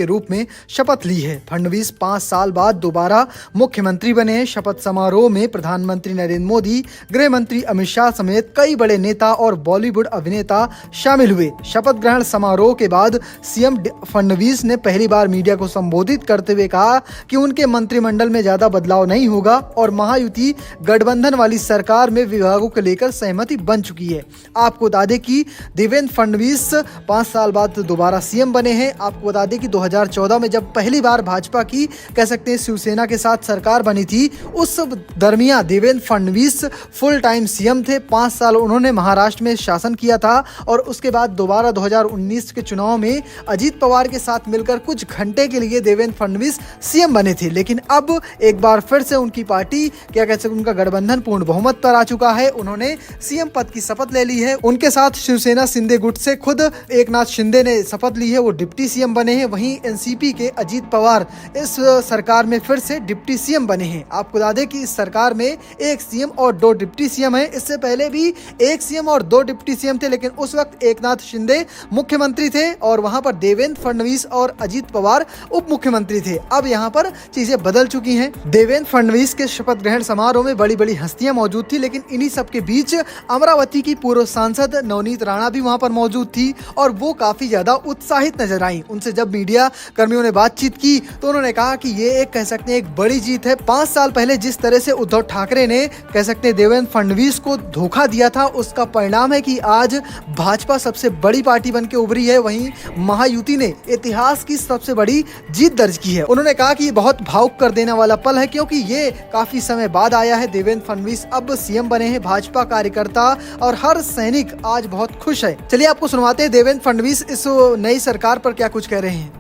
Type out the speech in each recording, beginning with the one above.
के रूप में शपथ ली है। फडणवीस 5 साल बाद दोबारा मुख्यमंत्री बने हैं। शपथ समारोह में प्रधानमंत्री नरेंद्र मोदी, गृह मंत्री अमित शाह समेत कई बड़े नेता और बॉलीवुड अभिनेता शामिल हुए। शपथ ग्रहण समारोह के बाद सीएम फडणवीस ने पहली बार मीडिया को संबोधित करते हुए कहा कि उनके मंत्रिमंडल में ज्यादा बदलाव नहीं होगा और महायुति गठबंधन वाली सरकार में विभागों को लेकर सहमति बन चुकी है। आपको बता दें कि देवेंद्र फडणवीस 5 साल बाद दोबारा सीएम बने हैं। आपको बता दें कि 2014 में जब पहली बार भाजपा की कह सकते हैं शिवसेना के साथ सरकार बनी थी, उस दरमियान Devendra Fadnavis full time CM थे। 5 साल उन्होंने महाराष्ट्र में शासन किया था और उसके बाद दोबारा 2019 के चुनाव में अजीत पवार के साथ मिलकर कुछ घंटे के लिए देवेंद्र फडणवीस सीएम बने थे। लेकिन अब एक बार फिर से उनकी पार्टी क्या कह सकते हैं, उनका गठबंधन पूर्ण बहुमत पर आ चुका है। उन्होंने सीएम पद की शपथ ले ली है। उनके साथ शिवसेना शिंदे गुट से खुद एकनाथ शिंदे ने शपथ ली है, वो डिप्टी सीएम बने हैं। वहीं एनसीपी के अजीत पवार इस सरकार में फिर से डिप्टी सीएम बने हैं। आपको बता दें कि इस सरकार में 1 सीएम और 2 डिप्टी सीएम है। इससे पहले भी 1 सीएम और 2 डिप्टी सीएम थे, लेकिन उस वक्त एकनाथ शिंदे मुख्यमंत्री थे और वहां पर देवेंद्र फडणवीस और अजीत पवार उप मुख्यमंत्री थे। अब यहां पर चीजें बदल चुकी हैं। देवेंद्र फडणवीस के शपथ ग्रहण समारोह में बड़ी बड़ी हस्तियां मौजूद थी, लेकिन इन्हीं सबके बीच अमरावती की पूर्व सांसद नवनीत राणा भी वहां पर मौजूद थी और वो काफी ज्यादा उत्साहित नजर आई। उनसे जब मीडिया कर्मियों ने बातचीत की तो उन्होंने कहा कि ये एक कह सकते हैं एक बड़ी जीत है। 5 साल पहले जिस तरह से उद्धव ठाकरे ने कह सकते हैं देवेंद्र फडणवीस को धोखा दिया था, उसका परिणाम है कि आज भाजपा सबसे बड़ी पार्टी बन के उभरी है। वहीं महायुति ने इतिहास की सबसे बड़ी जीत दर्ज की है। उन्होंने कहा कि ये बहुत भावुक कर देने वाला पल है, क्योंकि ये काफी समय बाद आया है। देवेंद्र फडणवीस अब सीएम बने हैं। भाजपा कार्यकर्ता और हर सैनिक आज बहुत खुश है। चलिए आपको सुनवाते हैं देवेंद्र फडणवीस इस नई सरकार पर क्या कुछ कह रहे हैं।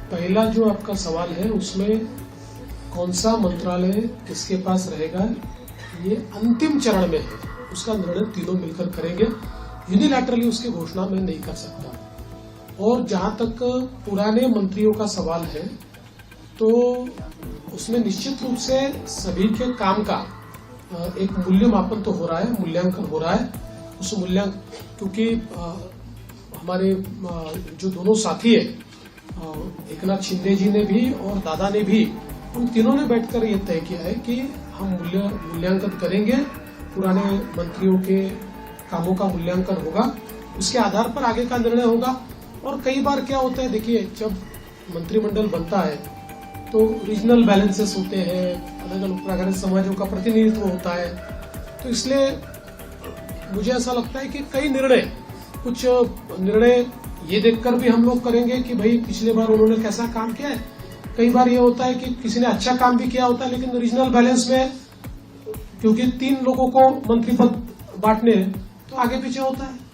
पहला जो आपका सवाल है उसमें कौन सा मंत्रालय किसके पास रहेगा, ये अंतिम चरण में है। उसका निर्णय तीनों मिलकर करेंगे। यूनिलैटरली उसकी घोषणा मैं नहीं कर सकता। और जहां तक पुराने मंत्रियों का सवाल है तो उसमें निश्चित रूप से सभी के काम का एक मूल्यमापन तो हो रहा है, मूल्यांकन हो रहा है। उस मूल्यांकन क्योंकि हमारे जो दोनों साथी है एकनाथ शिंदे जी ने भी और दादा ने भी, उन तीनों ने बैठकर ये तय किया है कि हम मूल्यांकन करेंगे, पुराने मंत्रियों के कामों का मूल्यांकन होगा, उसके आधार पर आगे का निर्णय होगा। और कई बार क्या होता है, देखिए जब मंत्रिमंडल बनता है तो रीजनल बैलेंसेस होते हैं, अलग अलग प्रकार के समाजों का प्रतिनिधित्व होता है। तो इसलिए मुझे ऐसा लगता है कि कई निर्णय, कुछ निर्णय ये देखकर भी हम लोग करेंगे कि भाई पिछले बार उन्होंने कैसा काम किया है। कई बार ये होता है कि किसी ने अच्छा काम भी किया होता है, लेकिन रीजनल बैलेंस में क्योंकि 3 लोगों को मंत्री पद बांटने हैं तो आगे पीछे होता है।